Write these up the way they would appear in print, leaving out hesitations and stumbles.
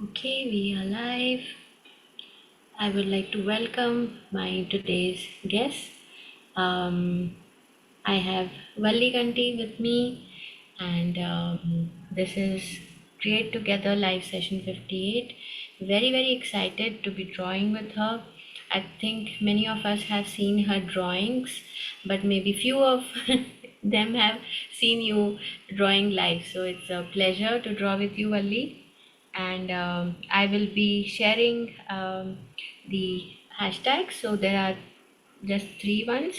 Okay, we are live. I would like to welcome my today's guest. Um, I have Valli Ganti with me, and this is Create Together Live Session 58. Very excited to be drawing with her. I think many of us have seen her drawings, but maybe few of them have seen you drawing live. So it's a pleasure to draw with you, Valli, and I will be sharing the hashtags. So there are just three ones.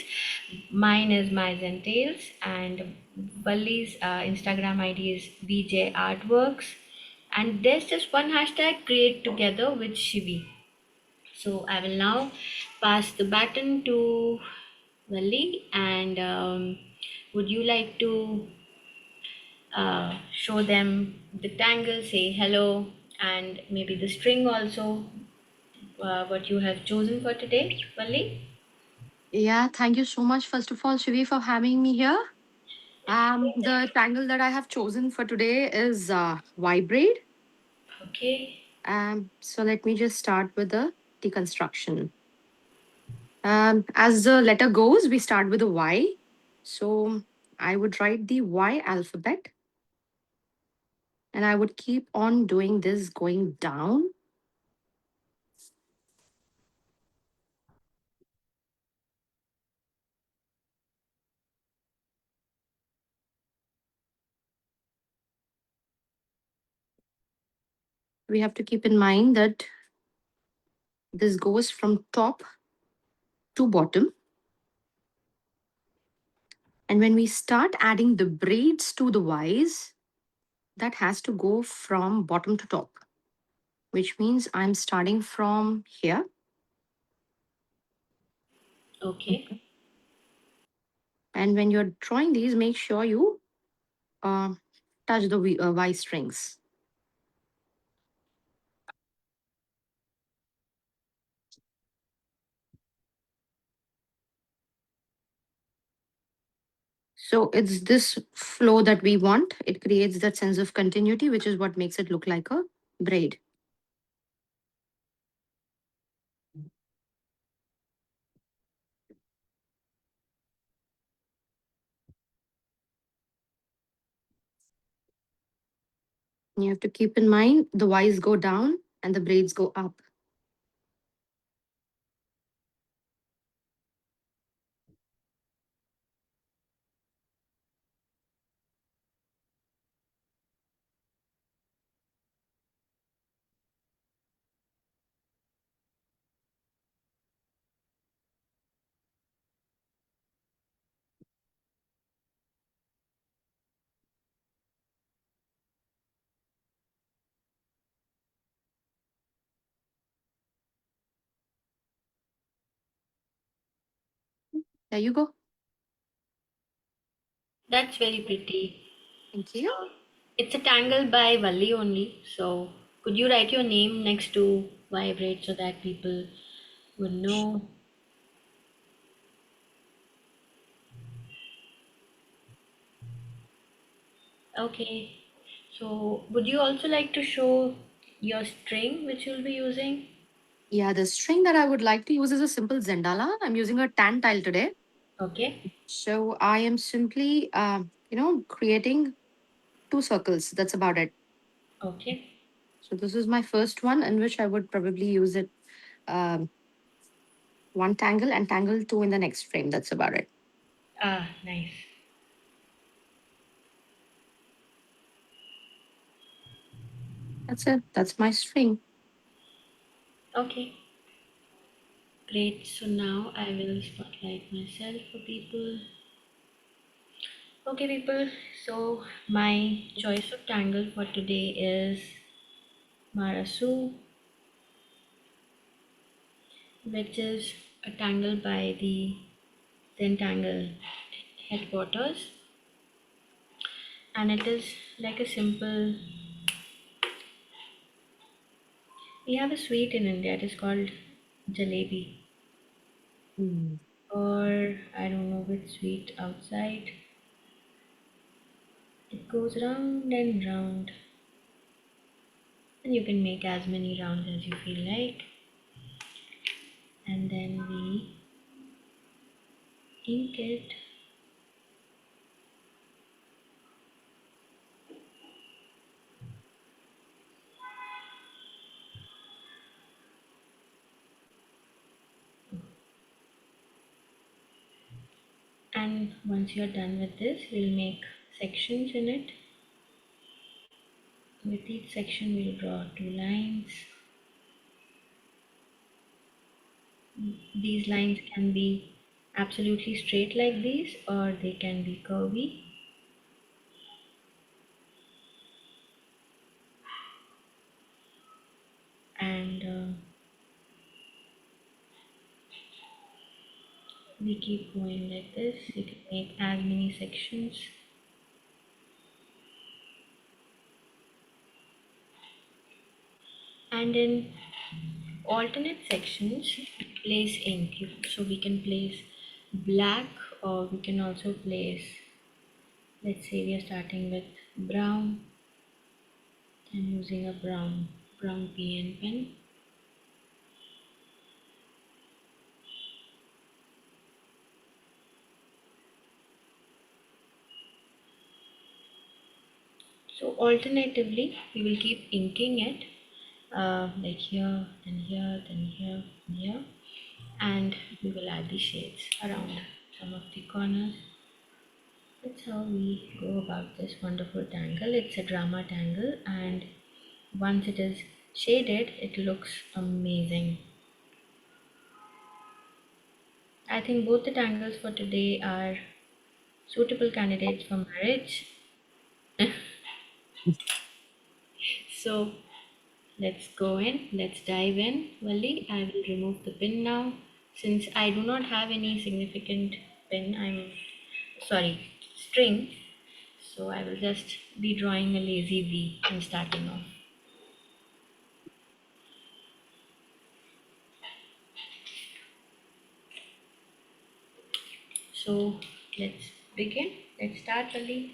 Mine is my Zentales, and Valli's Instagram ID is VJ Artworks, and there's just one hashtag Create Together with Shivi. So I will now pass the baton to Valli, and would you like to show them the tangle, say hello, and maybe the string also, what you have chosen for today, Valli? Yeah, thank you so much, first of all, Shivi, for having me here. The tangle that I have chosen for today is Y-braid. Okay, So let me just start with the deconstruction. As the letter goes, we start with a Y. So I would write the Y alphabet, and I would keep on doing this going down. We have to keep in mind that this goes from top to bottom. And when we start adding the braids to the Ys, that has to go from bottom to top, which means I'm starting from here. okay. And when you're drawing these, make sure you uh, touch the Y strings. So it's this flow that we want. It creates that sense of continuity, which is what makes it look like a braid. You have to keep in mind the Ys go down and the braids go up. There you go. That's very pretty. Thank So you. it's a tangle by Valli only. So could you write your name next to Vibrate so that people would know? Okay. So would you also like to show your string which you'll be using? Yeah, the string that I would like to use is a simple Zendala. I'm using a tan tile today. Okay. So I am simply, creating two circles. That's about it. Okay. So this is my first one in which I would probably use it um, one tangle and tangle two in the next frame. That's about it. Ah, nice. That's it. That's my string. Okay. Great. So now I will spotlight myself for people. Okay, people. So my choice of tangle for today is Marasu, which is a tangle by the Zentangle headquarters, and it is like a simple. We have a sweet in India. It is called jalebi, Mm. or I don't know which sweet outside. It goes round and round. And you can make as many rounds as you feel like. And then we ink it. And once you're done with this, we'll make sections in it. With each section, we'll draw 2 lines. These lines can be absolutely straight like these, or they can be curvy. And we keep going like this. You can make as many sections. And in alternate sections, place ink. So we can place black, or we can also place, let's say we are starting with brown and using a brown pen pen. So alternatively, we will keep inking it, like here, then here, then here, and here, and we will add the shades around some of the corners. That's how we go about this wonderful tangle. It's a drama tangle, and once it is shaded, it looks amazing. I think both the tangles for today are suitable candidates for marriage. So let's go in, let's dive in. Valli, I will remove the pin now. Since I do not have any significant pin, string. So I will just be drawing a lazy V and starting off. So let's begin. Let's start, Valli.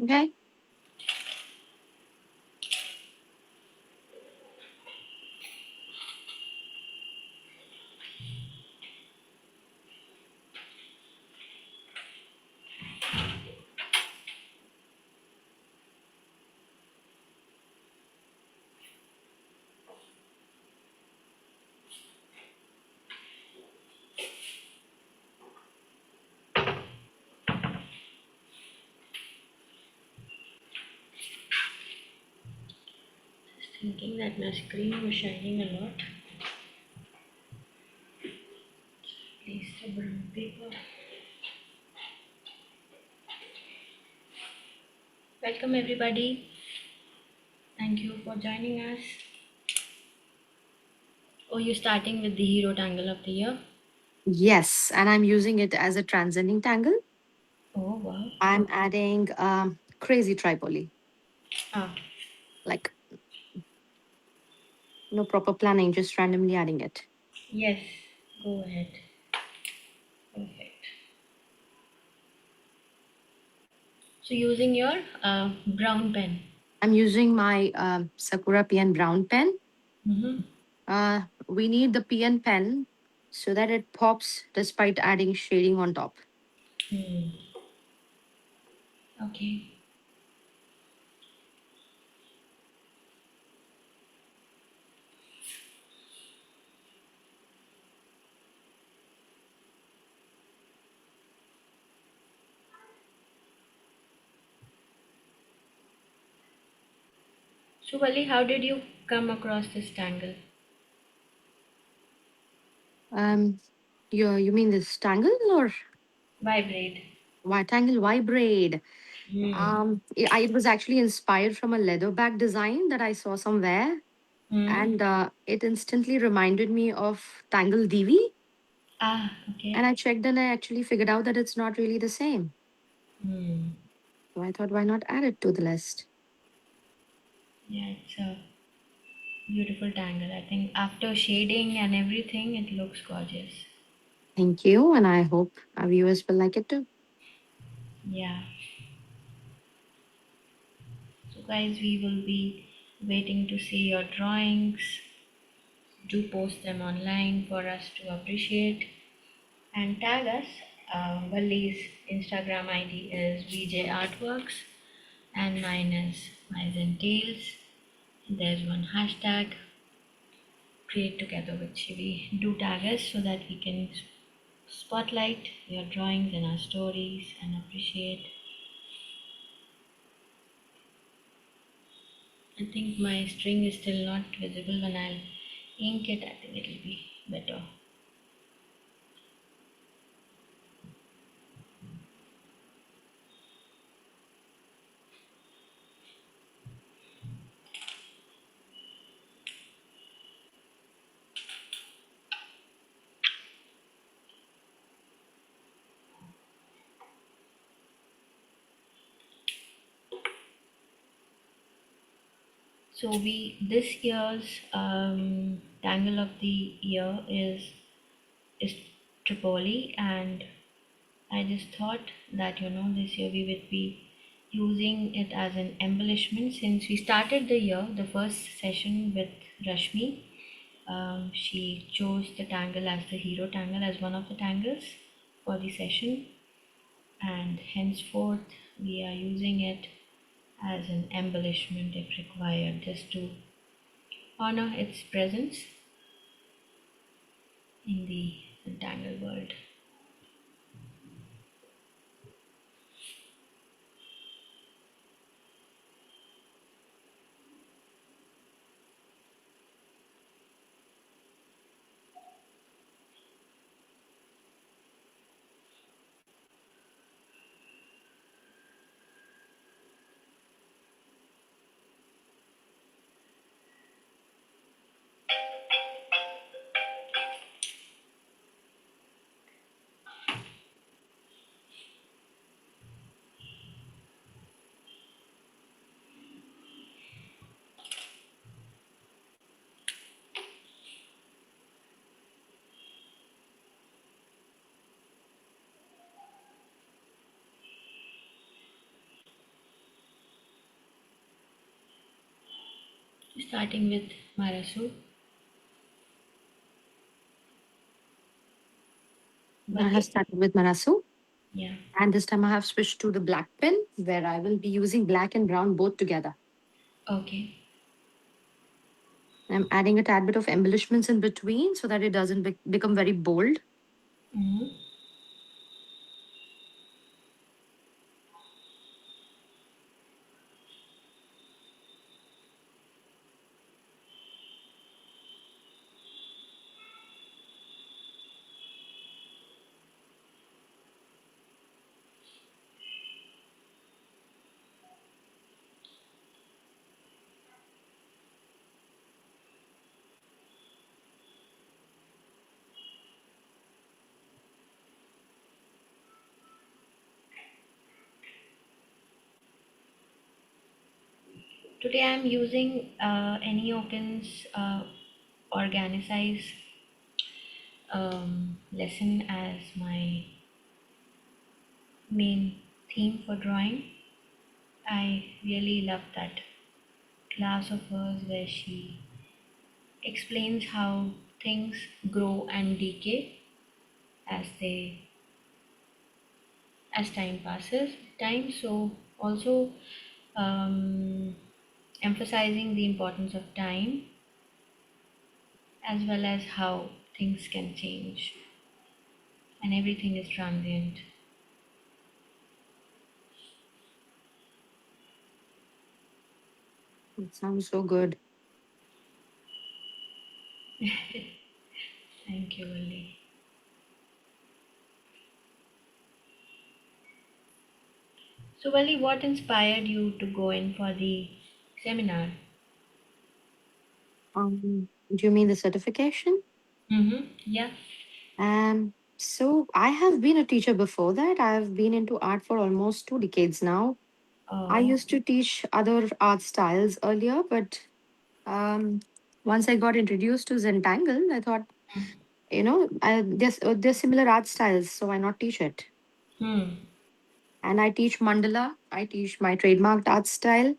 Okay. Just thinking that my screen was shining a lot. Place the brown paper. Welcome everybody. Thank you for joining us. Oh, you're starting with the hero tangle of the year? Yes, and I'm using it as a transcending tangle. Oh, wow. I'm Okay. adding crazy tripoli, Ah, like no proper planning, just randomly adding it. yes. Go ahead. Perfect. So using your brown pen. I'm using my Sakura PN brown pen. Mm-hmm. We need the PN pen so that it pops despite adding shading on top. Hmm. Okay. So, Vali, how did you come across this tangle? Um, you mean this tangle or Y-braid. Tangle Y-braid? Hmm. It was actually inspired from a leather bag design that I saw somewhere, Hmm. and it instantly reminded me of Tangle DV. Ah, And I okay. checked and I actually figured out that it's not really the same. Hmm. So I thought, why not add it to the list? Yeah, it's a beautiful tangle. I think after shading and everything, it looks gorgeous. Thank you, and I hope our viewers will like it too. Yeah. So, guys, we will be waiting to see your drawings. Do post them online for us to appreciate and tag us. Valli's Instagram ID is VJ Artworks and mine is my Tales. There's one hashtag, create together with Shivi. Do tag us so that we can spotlight your drawings and our stories and appreciate. I think my string is still not visible. When I'll ink it, I think it'll be better. So we this year's tangle of the year is Tripoli, and I just thought that this year we would be using it as an embellishment since we started the year, the first session with Rashmi. She chose the tangle as the hero tangle as one of the tangles for the session, and henceforth we are using it as an embellishment if required, just to honor its presence in the Zentangle world. Starting with Marasu, I have Valli. started with Marasu. Yeah. And this time I have switched to the black pen where I will be using black and brown both together. Okay. I'm adding a tad bit of embellishments in between so that it doesn't become very bold. Mm-hmm. Today I'm using any Oaken's Organicize lesson as my main theme for drawing. I really love that class of hers where she explains how things grow and decay as they as time passes. Time so also um, emphasizing the importance of time as well as how things can change and everything is transient. It sounds so good. Thank you, Lily. So, Wally, what inspired you to go in for the seminar? Do you mean the certification? Mm-hmm. Yeah. So I have been a teacher before that. I've been into art for almost 2 decades now. I Oh. used to teach other art styles earlier, but um, once I got introduced to Zentangle, I thought, there's similar art styles, so why not teach it? Hmm. And I teach mandala. I teach my trademarked art style.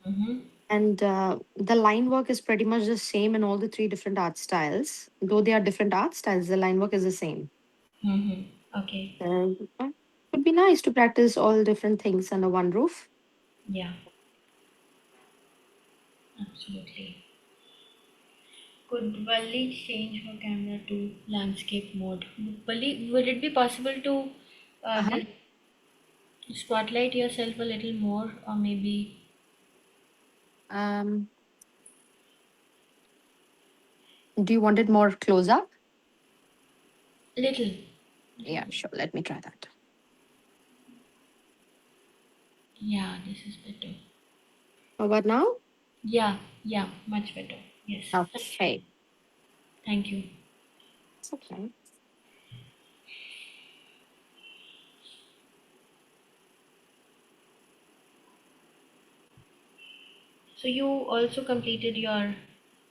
Mm-hmm. And the line work is pretty much the same in all the three different art styles. Though they are different art styles, the line work is the same. Mm-hmm. Okay. It would be nice to practice all different things under one roof. Yeah, absolutely. Could Valli change her camera to landscape mode? Valli, would it be possible to Uh-huh. just spotlight yourself a little more, or maybe Um, do you want it more close up? little, little Yeah, bit? sure. Let me try that. Yeah, this is better. How about now? Yeah, yeah, much better. Yes. Okay. Thank you. It's okay. So you also completed your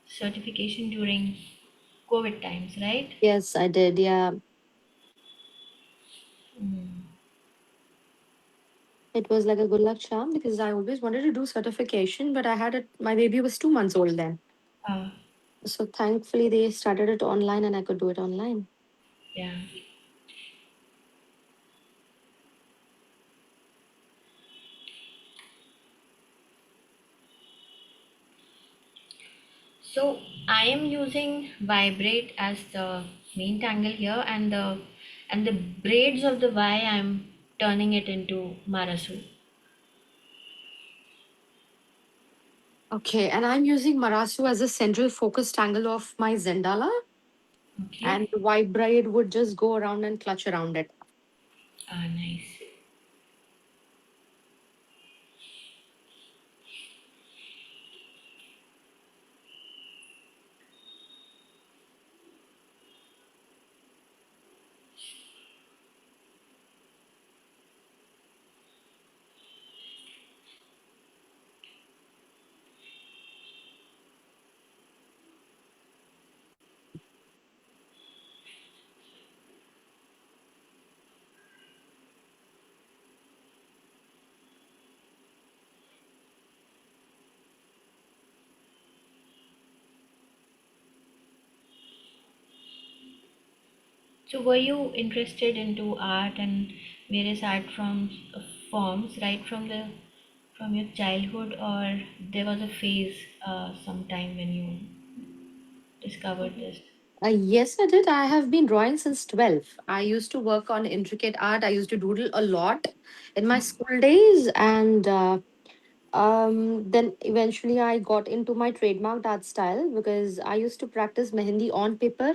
certification during COVID times, right? Yes, I did. Yeah. Mm. It was like a good luck charm because I always wanted to do certification, but I had it, my baby was 2 months old then. Uh, So thankfully they started it online and I could do it online. yeah. So I am using Y-braid as the main tangle here, and the braids of the Y I'm turning it into Marasu. Okay, and I'm using Marasu as a central focus angle of my Zendala, and Okay. the white braid would just go around and clutch around it. Ah, nice. So were you interested into art and various forms right from your childhood, or there was a phase sometime when you discovered this? Yes, I did. I have been drawing since 12. I used to work on intricate art. I used to doodle a lot in my school days. And then eventually I got into my trademarked art style because I used to practice mehendi on paper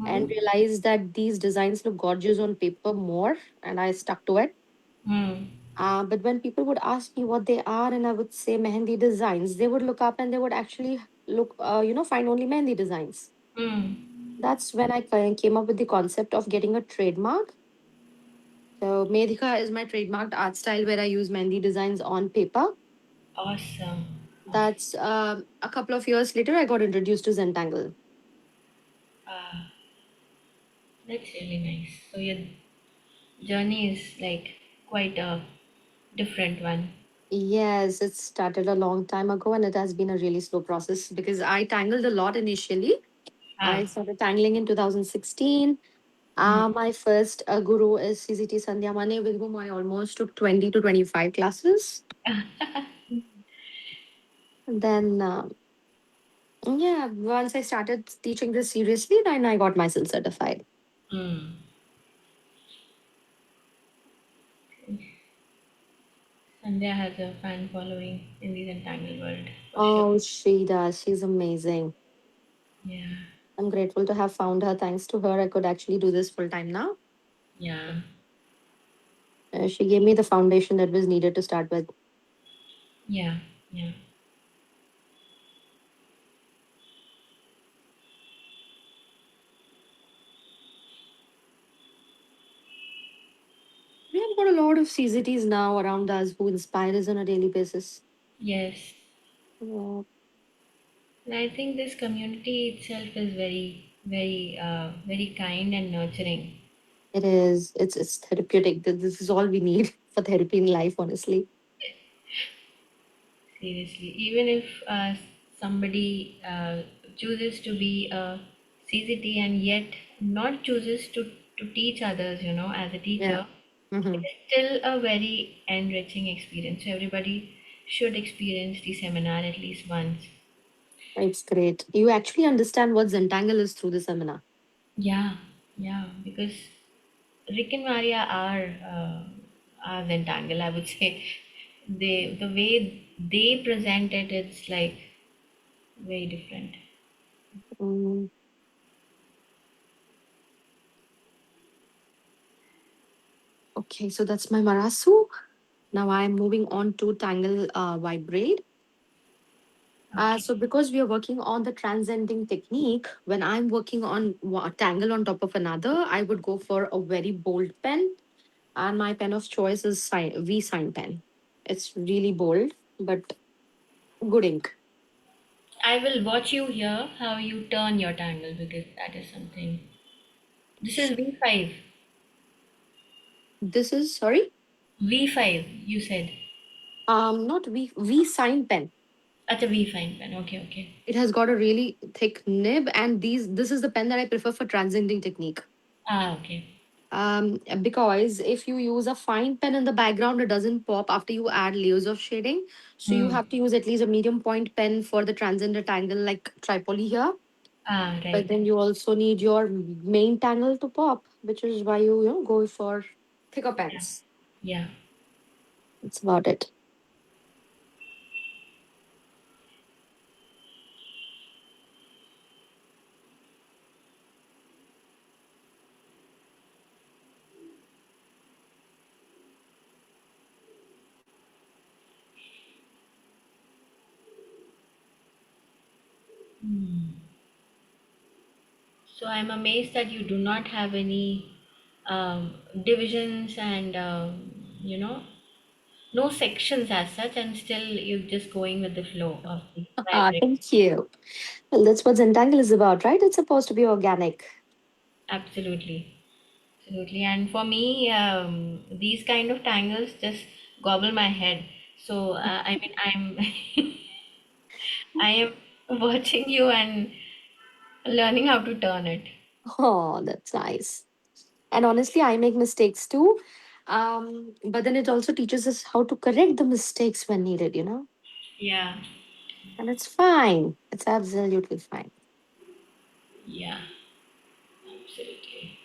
and Mm-hmm. realized that these designs look gorgeous on paper more. And I stuck to it. Hmm. But when people would ask me what they are, and I would say mehendi designs, they would look up and they would actually find only mehendi designs. Hmm. That's when I came up with the concept of getting a trademark. So Medhika is my trademarked art style where I use mehendi designs on paper. Awesome. Awesome. That's a couple of years later, I got introduced to Zentangle. Ah, that's really nice. So your journey is like quite a different one. Yes, it started a long time ago and it has been a really slow process because I tangled a lot initially. I Ah. started tangling in 2016. Mm. My first guru is CZT Sandhya Mane, with whom I almost took 20 to 25 classes. Then, yeah, once I started teaching this seriously, then I got myself certified. Mm. Sandhya has a fan following in the Zentangle world for sure. Oh, she does. She's amazing. Yeah. I'm grateful to have found her. Thanks to her, I could actually do this full time now. Yeah. She gave me the foundation that was needed to start with. Yeah. Yeah. We have got a lot of CZTs now around us who inspire us on a daily basis. Yes. Yeah, And I think this community itself is very kind and nurturing. it is. It's therapeutic. This is all we need for therapy in life, honestly. Seriously, even if somebody chooses to be a CZT and yet not chooses to teach others, as a Yeah. teacher, it Mm-hmm. is still a very enriching experience. So everybody should experience the seminar at least once. It's great. You actually understand what Zentangle is through the seminar. Yeah, yeah, because Rick and Maria are Zentangle, I would say. The way they present it, it's like very different. Mm, okay, so that's my Marasu. Now I'm moving on to Tangle Y-braid. Okay. So because we are working on the transcending technique, when I'm working on tangle on top of another, I would go for a very bold pen, and my pen of choice is V sign pen. It's really bold, but good ink. I will watch you here how you turn your tangle because that is something. This is V5. This is sorry, V5, you said. not V sign pen. At a V fine pen. Okay, okay. It has got a really thick nib, and this is the pen that I prefer for transcending technique. Ah, okay. Because if you use a fine pen in the background, it doesn't pop after you add layers of shading. So you Hmm. have to use at least a medium point pen for the transcendent tangle, like Tripoli here. Ah, But right. then you also need your main tangle to pop, which is why you go for thicker Yeah. pens. Yeah. That's about it. So I'm amazed that you do not have any divisions and, no sections as such, and still you're just going with the flow of the vibrate. Thank you. Well, that's what Zentangle is about, right? It's supposed to be organic. Absolutely. Absolutely. And for me, these kind of tangles just gobble my head. So, I mean, I am watching you and learning how to turn it. Oh, that's nice. And honestly, I make mistakes too. But then it also teaches us how to correct the mistakes when needed. Yeah. And it's fine. It's absolutely fine. Yeah. Absolutely.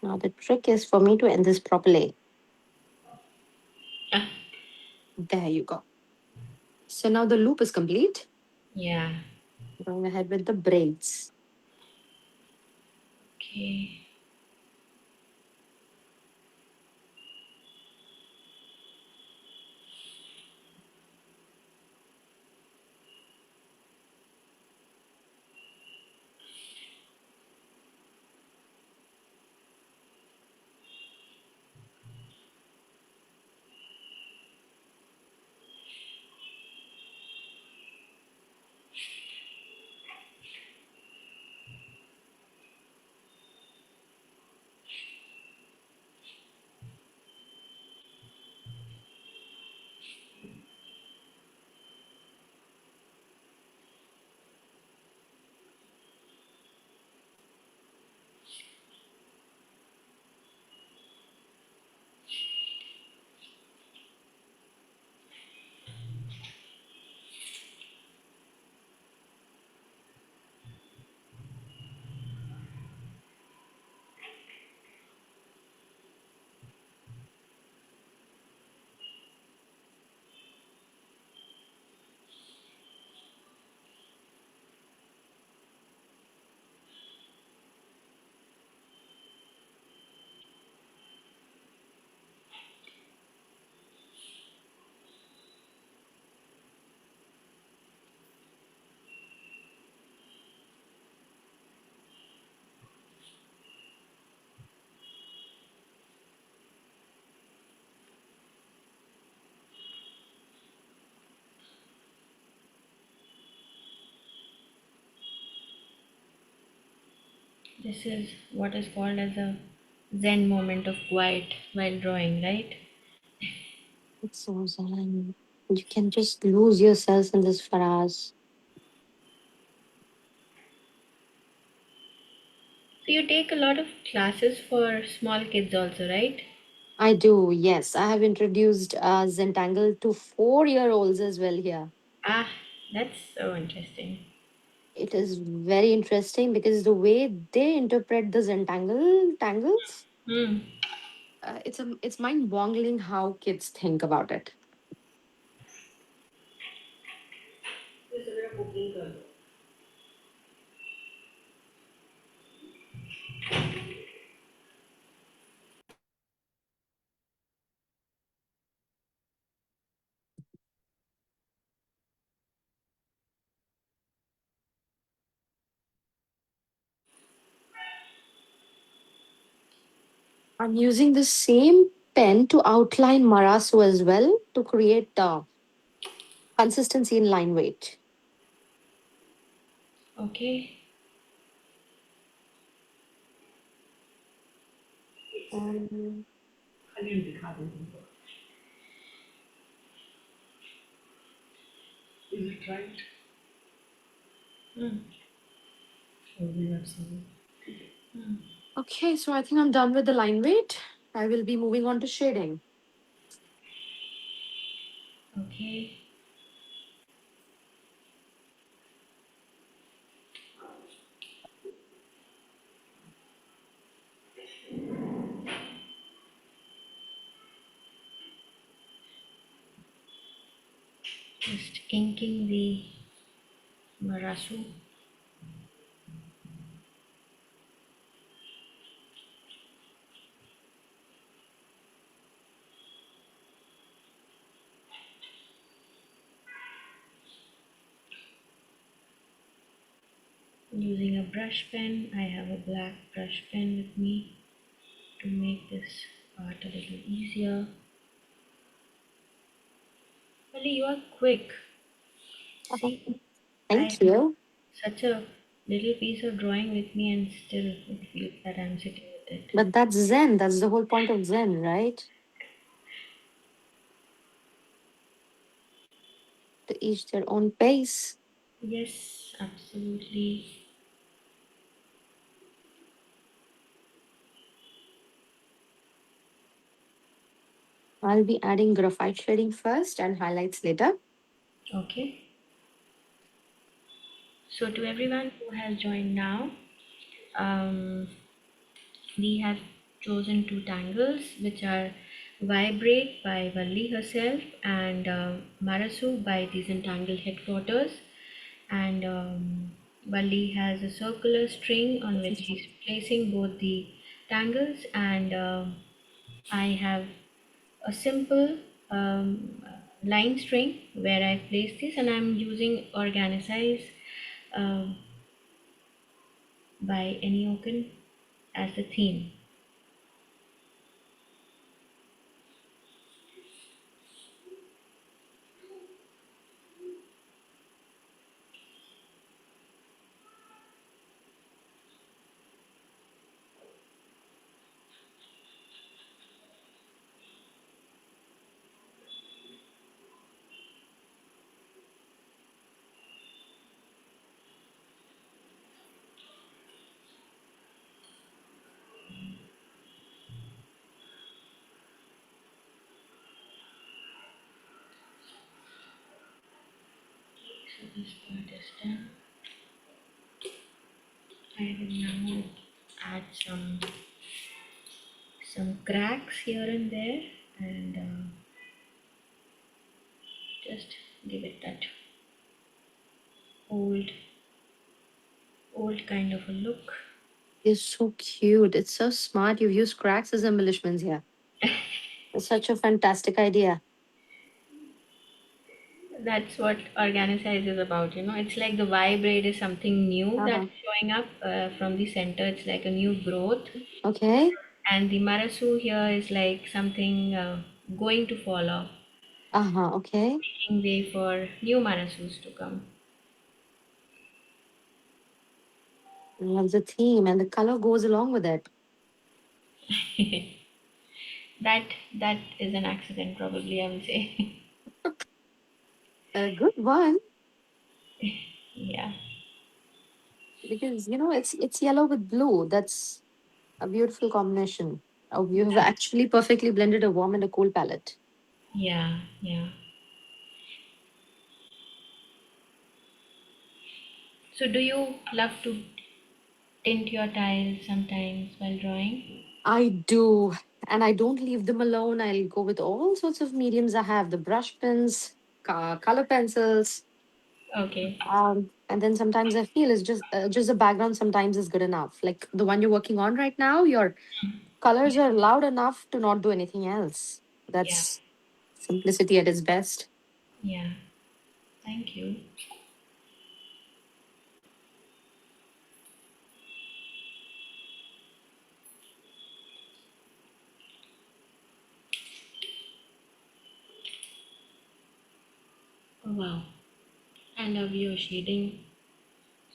Now, the trick is for me to end this properly. Ah, There you go. So now the loop is complete. yeah. Going ahead with the braids. Okay. This is what is called as a Zen moment of quiet while drawing, right? It's so zen. You can just lose yourself in this for hours. So you take a lot of classes for small kids also, right? I do, yes. I have introduced Zentangle to 4 year olds as well here. Ah, that's so interesting. It is very interesting because the way they interpret the Zentangle tangles, Hmm. it's mind boggling how kids think about it. I'm using the same pen to outline Marasu as well to create consistency in line weight. Okay. Um, Hmm. okay, so I think I'm done with the line weight. I will be moving on to shading. Okay. Just inking the Marasu. Using a brush pen. I have a black brush pen with me to make this part a little easier. Well, you are quick. See, I Thank have you. such a little piece of drawing with me, and still it feels that I'm sitting with it. But that's Zen. That's the whole point of Zen, right? To each their own pace. Yes, absolutely. I'll be adding graphite shading first and highlights later. Okay. So, to everyone who has joined now, um, we have chosen two tangles, which are Y-braid by Valli herself and Marasu by the Zentangle headquarters. And Valli has a circular string on which she's placing both the tangles, and I have a simple line string where I place this, and I'm using Organicize uh, by Any Oaken as the theme. So this part is done. I will now add some cracks here and there, and just give it that old old kind of a look. You're so cute. It's so smart. You've used cracks as embellishments here. It's such a fantastic idea. That's what Organicize is about, It's like the Y-braid is something new Uh-huh. that's showing up from the center. It's like a new growth. Okay. And the Marasu here is like something going to fall off, Uh-huh. Okay. making way for new Marasus to come. I love the theme, and the color goes along with it. That that is an accident, probably, I will say. A good one, Yeah, because it's yellow with blue. That's a beautiful combination. Oh, you have actually perfectly blended a warm and a cool palette. yeah, yeah. So, do you love to tint your tiles sometimes while drawing? I do, and I don't leave them alone. I'll go with all sorts of mediums I have: the brush pens, color pencils, Okay. and then sometimes I feel it's just the background. Sometimes is good enough. Like the one you're working on right now, your colors are loud enough to not do anything else. Yeah, That's simplicity at its best. yeah. Thank you. Oh, wow. I love your shading.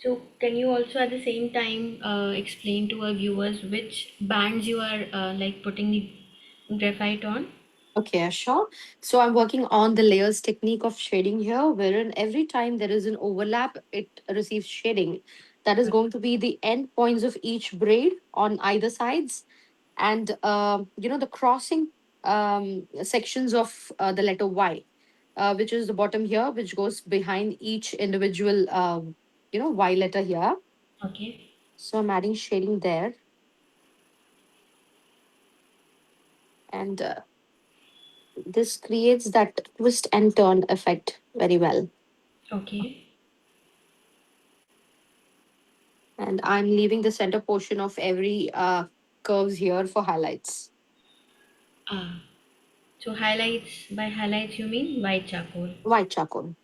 So, can you also at the same time explain to our viewers which bands you are like putting the graphite on? Okay, sure. So I'm working on the layers technique of shading here, wherein every time there is an overlap, it receives shading. That is going to be the end points of each braid on either sides, and the crossing sections of the letter Y, which is the bottom here, which goes behind each individual Y letter here. Okay, So I'm adding shading there, and this creates that twist and turn effect very well. okay. And I'm leaving the center portion of every curves here for highlights. Ah, so highlights, by highlights you mean white charcoal. White charcoal.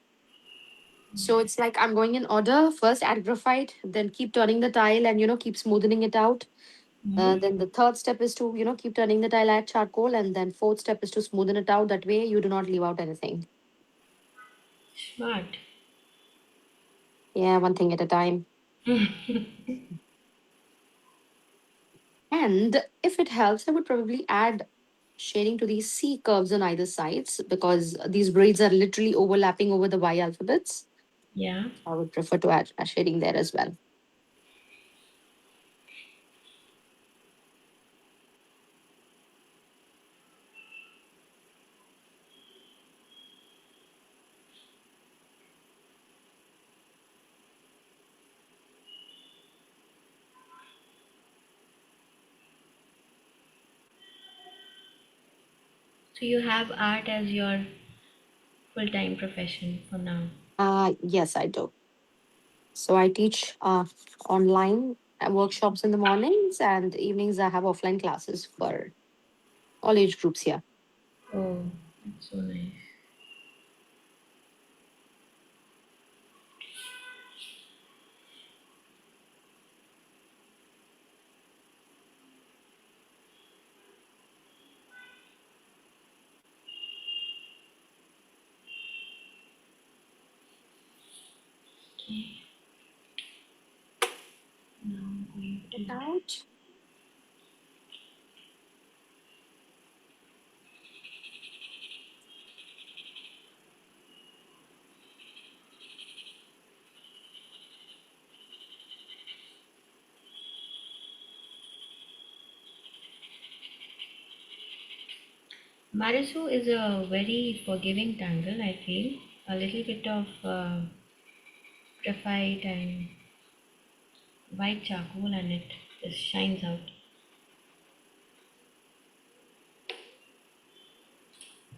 So it's like I'm going in order. First add graphite, then keep turning the tile and keep smoothing it out. Mm-hmm. Then the third step is to keep turning the tile, add charcoal, and then fourth step is to smoothen it out. That way you do not leave out anything. Smart. Yeah, one thing at a time. And if it helps, I would probably add shading to these C curves on either sides because these braids are literally overlapping over the Y alphabets. Yeah. I would prefer to add a shading there as well. So you have art as your full-time profession for now. Yes, I do. So I teach online workshops in the mornings and evenings. I have offline classes for all age groups here. Oh, that's so nice. Okay. Now I'm going It to. out. Marasu is a very forgiving tangle, I feel. A little bit of graphite and white charcoal, and it just shines out.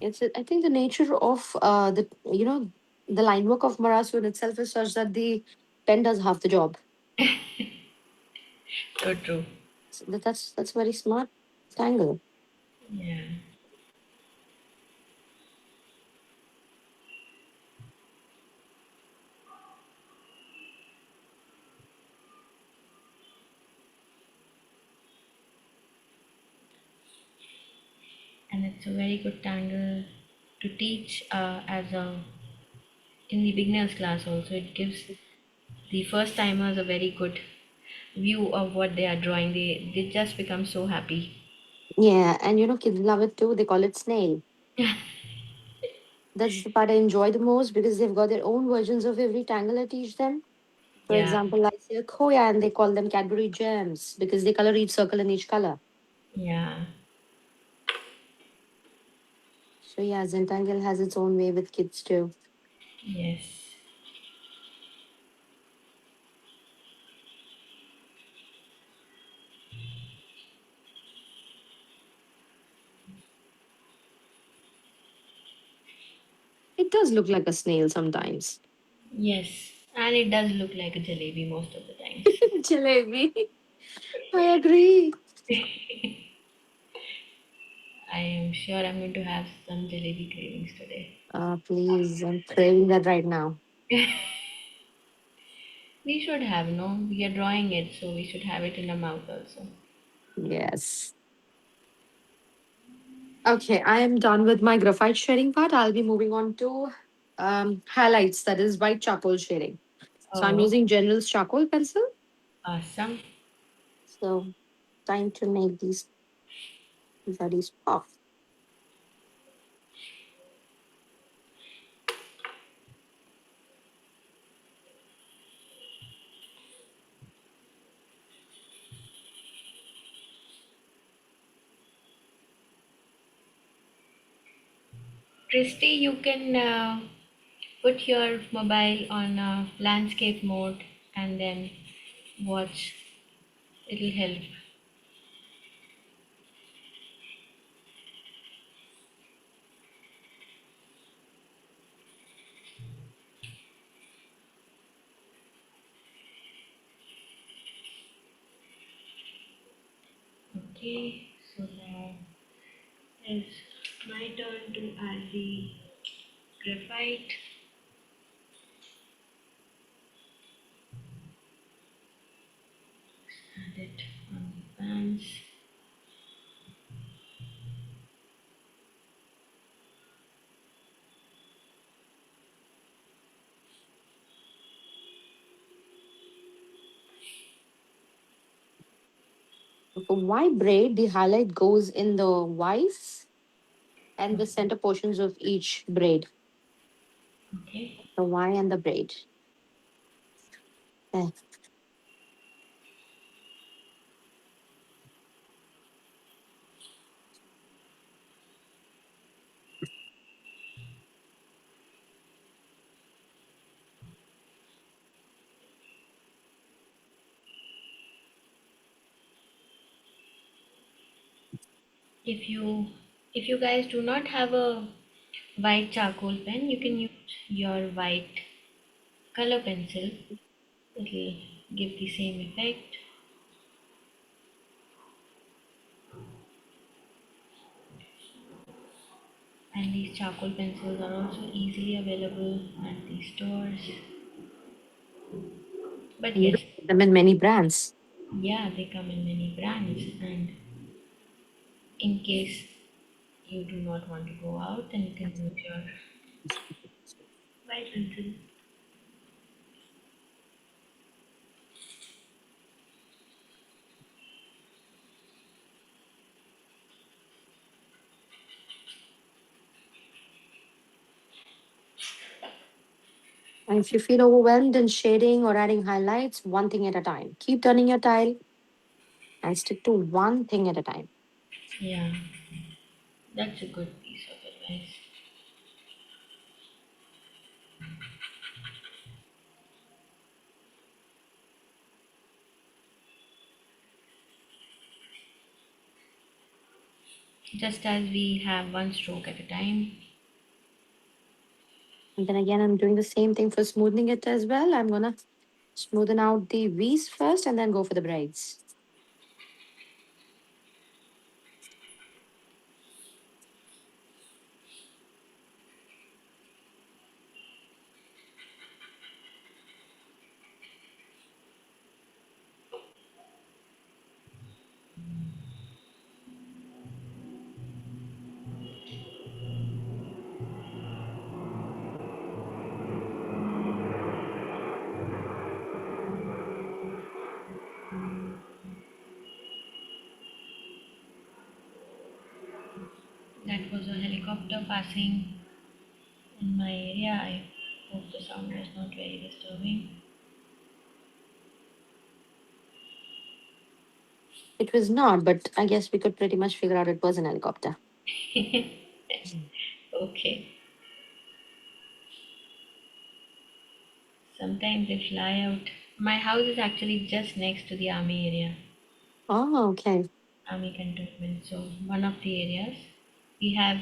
I think the nature of the line work of Marasu in itself is such that the pen does half the job. So true. So that's very smart tangle. Yeah. And it's a very good tangle to teach as a in the beginners class also. It gives the first timers a very good view of what they are drawing. They just become so happy. Yeah, and kids love it too. They call it snail. That's the part I enjoy the most because they've got their own versions of every tangle I teach them. For Yeah, example, I say a Koya and they call them Cadbury gems because they color each circle in each color. yeah, So yeah, Zentangle has its own way with kids too. yes, It does look like a snail sometimes. yes. And it does look like a jalebi most of the times. Jalebi. I agree. I am sure I'm going to have some jalebi cravings today. Please, I'm craving that right now. We should have, no? We are drawing it, so we should have it in our mouth also. Yes. Okay, I am done with my graphite shading part. I'll be moving on to highlights, that is white charcoal shading. So I'm Oh, using General's charcoal pencil. awesome. So time to make these buddies pop. Christy, you can put your mobile on landscape mode and then watch. It'll help. Okay, so now it's my turn to add the graphite. Add it on the pans. For Y-braid, the highlight goes in the Y's and the center portions of each braid. Okay. The Y and the braid. There. If you guys do not have a white charcoal pen, you can use your white color pencil. It'll give the same effect. And these charcoal pencils are also easily available at the stores. But And you yes, can get them in many brands. yeah, they come in many brands. And in case you do not want to go out, then you can use your white pencil. And if you feel overwhelmed in shading or adding highlights, one thing at a time. Keep turning your tile and stick to one thing at a time. Yeah, that's a good piece of advice. Just as we have one stroke at a time. And then again, I'm doing the same thing for smoothing it as well. I'm gonna smoothen out the V's first and then go for the braids. That was a helicopter passing in my area. I hope the sound was not very disturbing. It was not, but I guess we could pretty much figure out it was an helicopter. Okay. Sometimes they fly out. My house is actually just next to the army area, Oh, okay. army cantonment. So one of the areas we have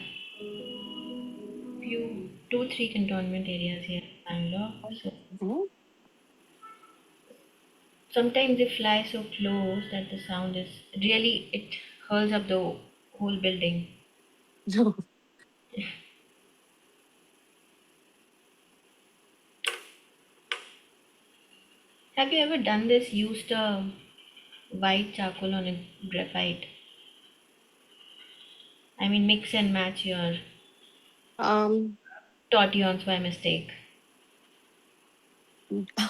few two three cantonment areas here in Bangalore. So Mhm. sometimes they fly so close that the sound is really it hurls up the whole building. Have you ever done this? Used a white charcoal on a graphite? I mean, mix and match your um, tortillons by mistake.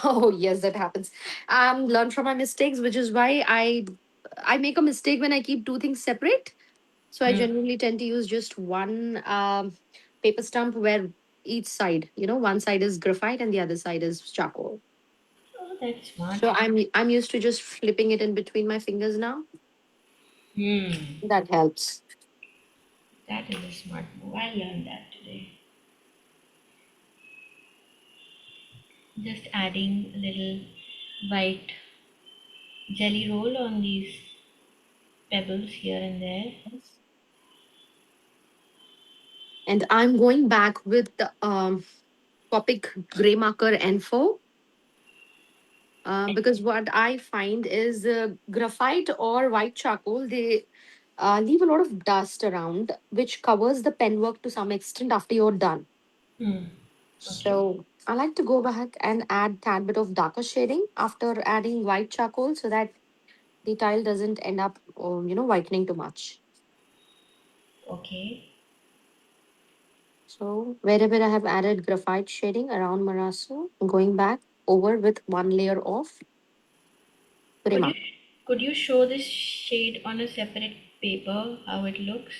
oh yes, that happens. Learn from my mistakes, which is why I make a mistake when I keep two things separate. So I Hmm. generally tend to use just one paper stump where each side, one side is graphite and the other side is charcoal. Oh, that's So smart. I'm used to just flipping it in between my fingers now. Hmm. That helps. That is a smart move. I learned that today. Just adding a little white jelly roll on these pebbles here and there. And I'm going back with the Copic gray marker N4 because what I find is graphite or white charcoal, they leave a lot of dust around, which covers the pen work to some extent after you're done. Hmm. Okay. So I like to go back and add tad bit of darker shading after adding white charcoal so that the tile doesn't end up, whitening too much. Okay. So wherever I have added graphite shading around Marasu, I'm going back over with one layer of Could you Prima. could you show this shade on a separate paper how it looks?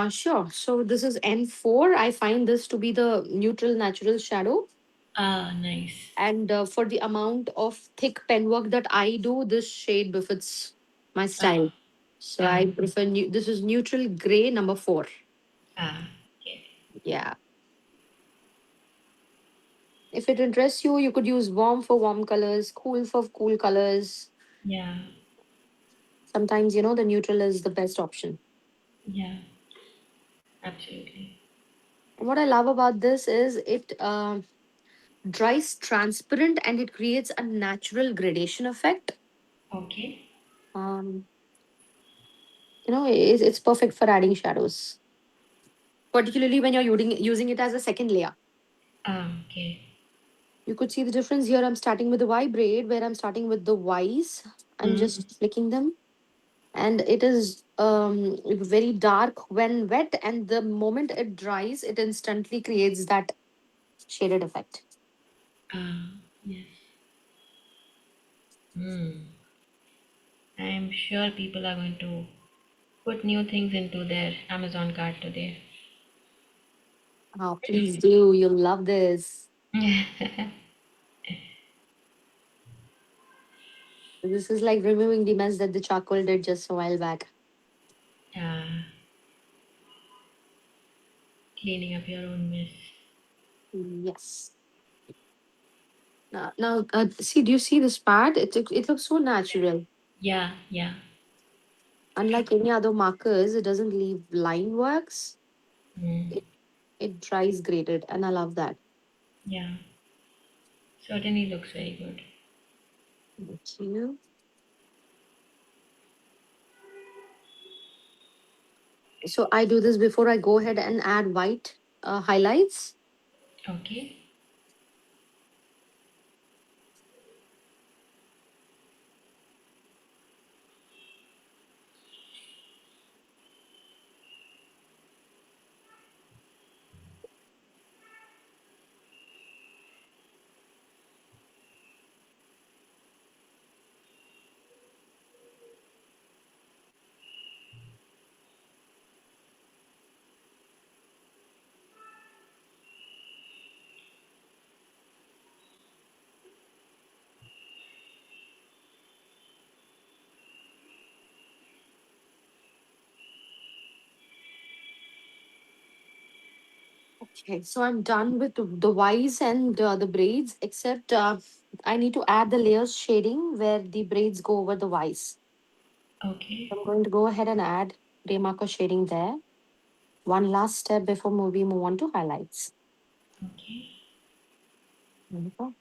Sure. So this is N4. I find this to be the neutral natural shadow. Ah, nice. And for the amount of thick pen work that I do, this shade befits my Ah, style. So ah, I prefer this is neutral gray number 4. ah. Okay. Yeah. If it interests you, you could use warm for warm colors, cool for cool colors. Yeah. Sometimes, the neutral is the best option. Yeah. Absolutely. And what I love about this is it dries transparent and it creates a natural gradation effect. Okay. Um, it's perfect for adding shadows, particularly when you're using it as a second layer. Ah, okay. You could see the difference here. I'm starting with the Y-braid, where I'm starting with the Ys. I'm Hmm. just flicking them, and it is very dark when wet, and the moment it dries, it instantly creates that shaded effect. Ah, yes. Hmm. I'm sure people are going to put new things into their Amazon cart today. Oh, please do. You'll love this. This is like removing the mess that the charcoal did just a while back. Ah, cleaning up your own mess. Yes. Now, see, do you see this part? It looks so natural. Yeah, yeah. Unlike any other markers, it doesn't leave line works. Hmm. It it dries graded, and I love that. Yeah. Certainly looks very good. Thank you. So I do this before I go ahead and add white highlights. Okay. Okay, so I'm done with the Ys and the braids, except I need to add the layers shading where the braids go over the Ys. Okay. I'm going to go ahead and add gray marker shading there. One last step before we move on to highlights. Okay. There we go.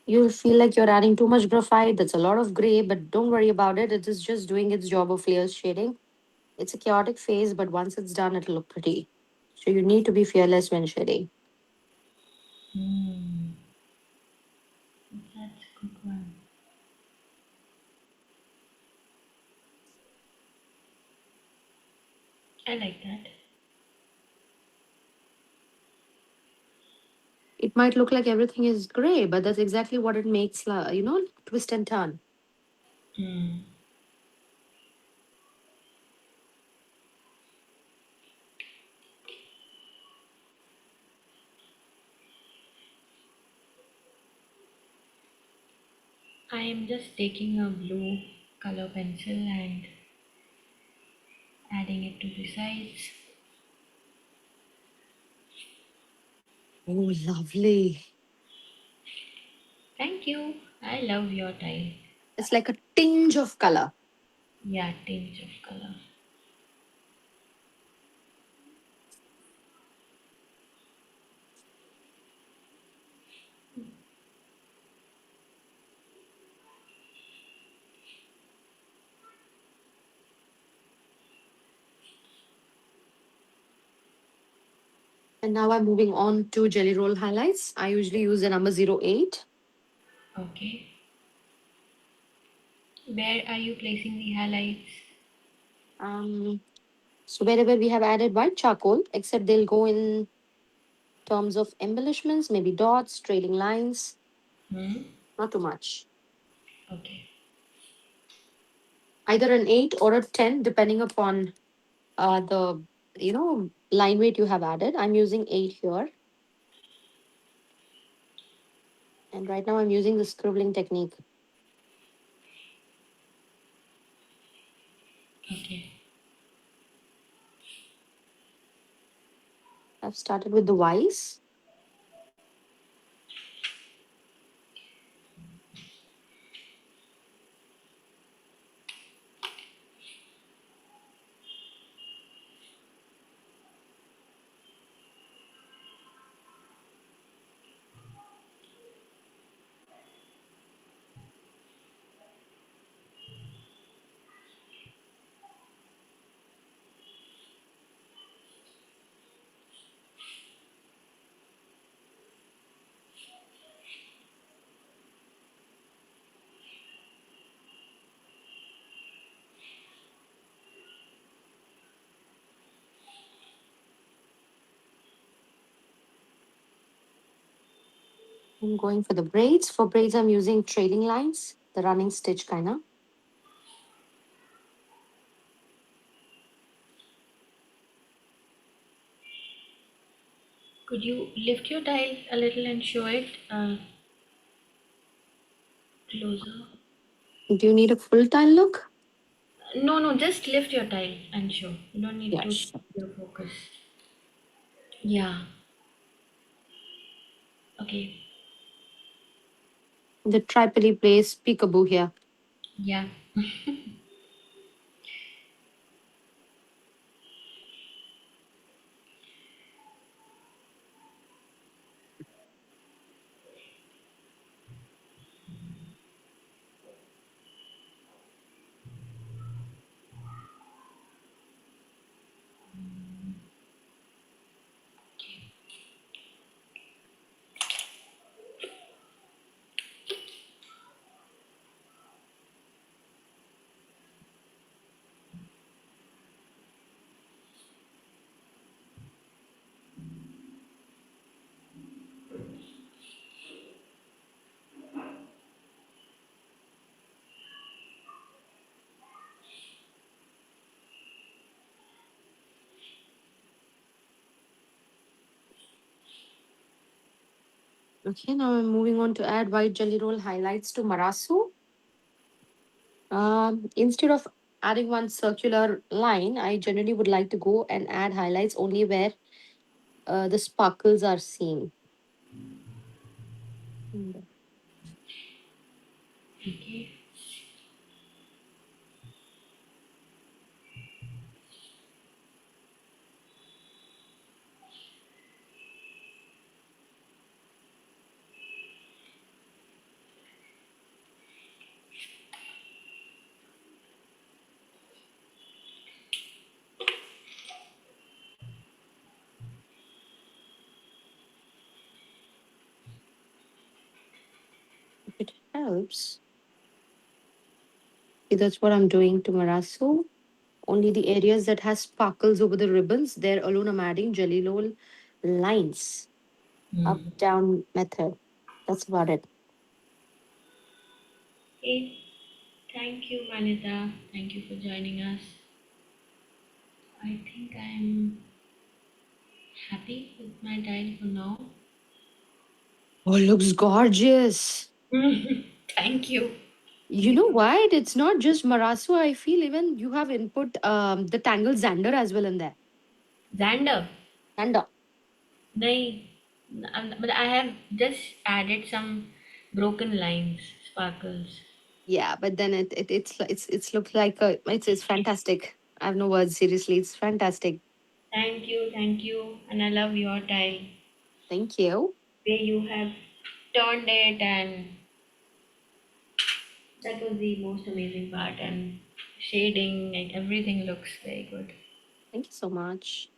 You'll feel like you're adding too much graphite. That's a lot of gray, but don't worry about it. It is just doing its job of layers shading. It's a chaotic phase, but once it's done, it'll look pretty. So you need to be fearless when shading. Hmm. That's a good one. I like that. It might look like everything is gray, but that's exactly what it makes, twist and turn. Hmm. I am just taking a blue color pencil and adding it to the sides. Oh, lovely. Thank you. I love your tile. It's like a tinge of color. Yeah, tinge of color. And now I'm moving on to jelly roll highlights. I usually use the number 08. Okay. Where are you placing the highlights? Um, so wherever we have added white charcoal, except they'll go in terms of embellishments, maybe dots, trailing lines, Hmm. not too much. Okay. Either an 8 or a 10, depending upon the line weight you have added. I'm using 8 here. And right now I'm using the scribbling technique. Okay. I've started with the Y's. I'm going for the braids. For braids, I'm using trailing lines, the running stitch kind of. Could you lift your tile a little and show it closer? Do you need a full tile look? No, no, just lift your tile and show. You don't need to Yes. change your focus. Yeah. Okay. The triply plays peekaboo here. Yeah. Okay, now I'm moving on to add white jelly roll highlights to Marasu. Instead of adding one circular line, I generally would like to go and add highlights only where the sparkles are seen. Mm. Okay. If it helps, see, that's what I'm doing to Marasu. Only the areas that has sparkles over the ribbons, there alone I'm adding jelly roll lines. Up Hmm. down method. That's about it. Okay. Thank you, Manita. Thank you for joining us. I think I'm happy with my tile for now. Oh, it looks gorgeous. Thank you. You know what? It's not just Marasu. I feel even you have input the Tangle Xander as well in there. Xander. And Nahi. But I have just added some broken lines, sparkles. yeah, but then it's looked like a it's fantastic. I have no words. Seriously, it's fantastic. Thank you. And I love your tile. Thank you. Way you have turned it, and that was the most amazing part. And shading and everything looks very good. Thank you so much.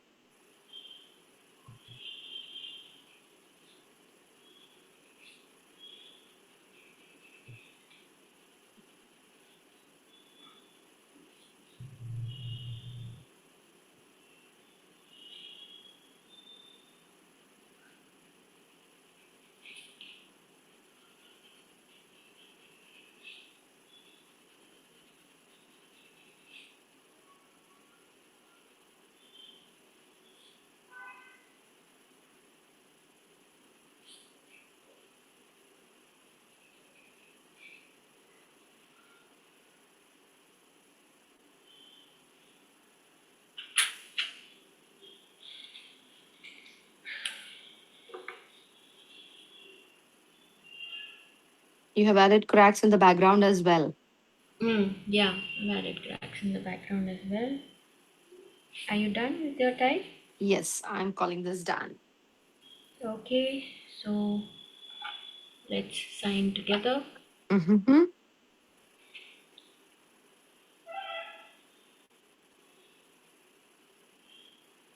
You have added cracks in the background as well. Yeah, I've added cracks in the background as well. Are you done with your tile? Yes, I'm calling this done. Okay, so let's sign together Mm-hmm.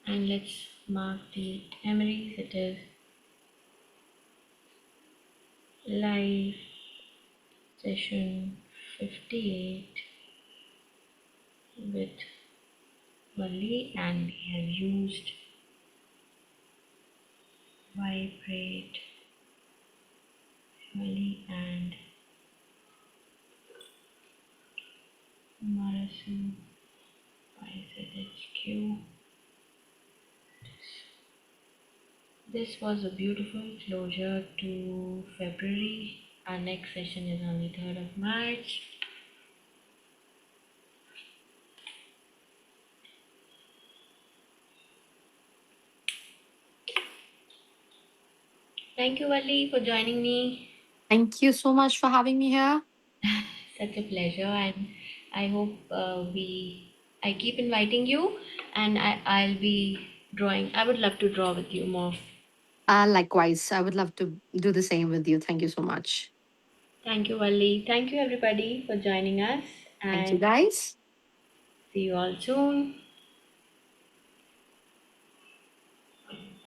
and let's mark the memories. It is live session 58 with Valli, and we have used Y-braid, Valli, and Marasu YZHQ. This was a beautiful closure to February. Our next session is on the 3rd of March. Thank you, Valli, for joining me. Thank you so much for having me here. Such a pleasure, and I hope I keep inviting you, and I'll be drawing. I would love to draw with you more. Likewise, I would love to do the same with you. Thank you so much. Thank you, Valli. Thank you, everybody, for joining us, Thank you, and guys. see you all soon.